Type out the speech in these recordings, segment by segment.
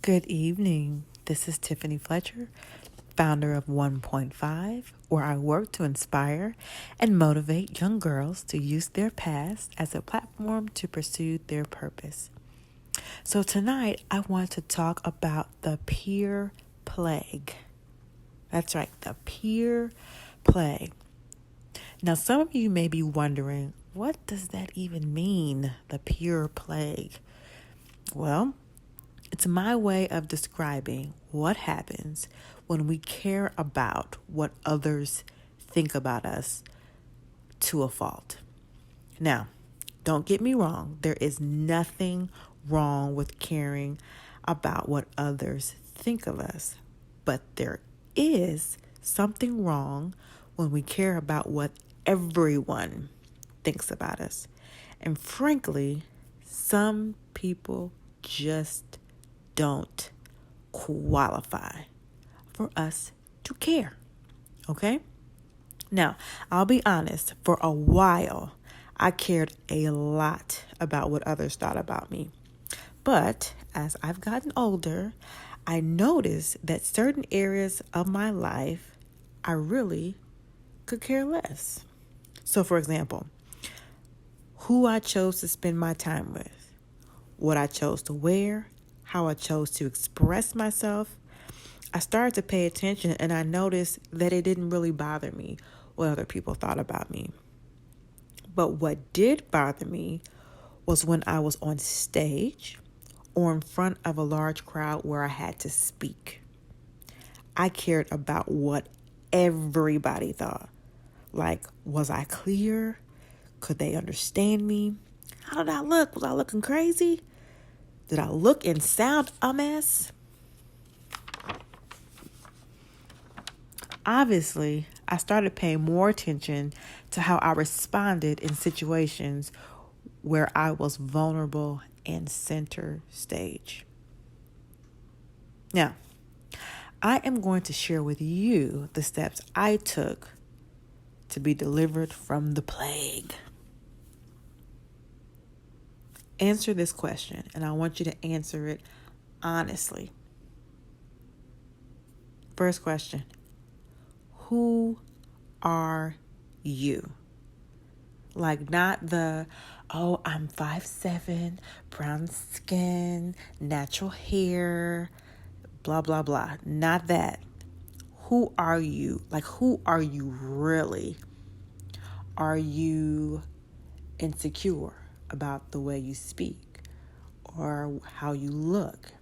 Good evening. This is Tiffany Fletcher, founder of 1.5, where I work to inspire and motivate young girls to use their past as a platform to pursue their purpose. So tonight, I want to talk about the peer plague. That's right, the peer plague. Now, some of you may be wondering, what does that even mean, the peer plague? Well, it's my way of describing what happens when we care about what others think about us to a fault. Now, don't get me wrong, there is nothing wrong with caring about what others think of us, but there is something wrong when we care about what everyone thinks about us. And frankly, some people just don't qualify for us to care. Okay? Now, I'll be honest, for a while, I cared a lot about what others thought about me. But as I've gotten older, I noticed that certain areas of my life, I really could care less. So, for example, who I chose to spend my time with, what I chose to wear, how I chose to express myself, I started to pay attention and I noticed that it didn't really bother me what other people thought about me. But what did bother me was when I was on stage or in front of a large crowd where I had to speak. I cared about what everybody thought. Like, was I clear? Could they understand me? How did I look? Was I looking crazy? Did I look and sound a mess? Obviously, I started paying more attention to how I responded in situations where I was vulnerable and center stage. Now, I am going to share with you the steps I took to be delivered from the plague. Answer this question, and I want you to answer it honestly. First question. Who are you? Like, not the, oh, I'm 5'7", brown skin, natural hair, blah, blah, blah. Not that. Who are you? Like, who are you really? Are you insecure about the way you speak or how you look?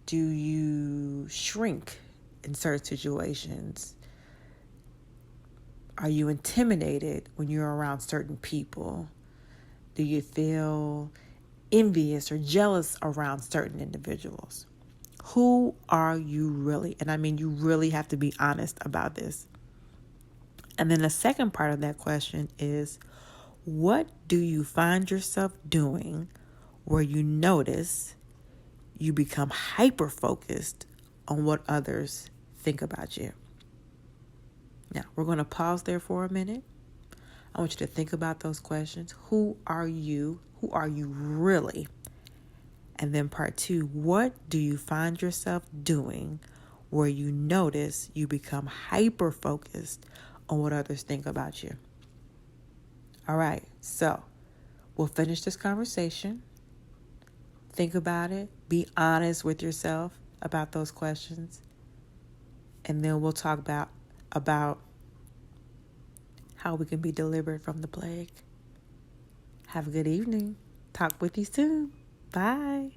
Do you shrink in certain situations? Are you intimidated when you're around certain people? Do you feel envious or jealous around certain individuals? Who are you really? And I mean, you really have to be honest about this. And then the second part of that question is, what do you find yourself doing where you notice you become hyper-focused on what others think about you? Now, we're going to pause there for a minute. I want you to think about those questions. Who are you? Who are you really? And then part 2, what do you find yourself doing where you notice you become hyper-focused on what others think about you? All right, so we'll finish this conversation. Think about it. Be honest with yourself about those questions. And then we'll talk about how we can be delivered from the plague. Have a good evening. Talk with you soon. Bye.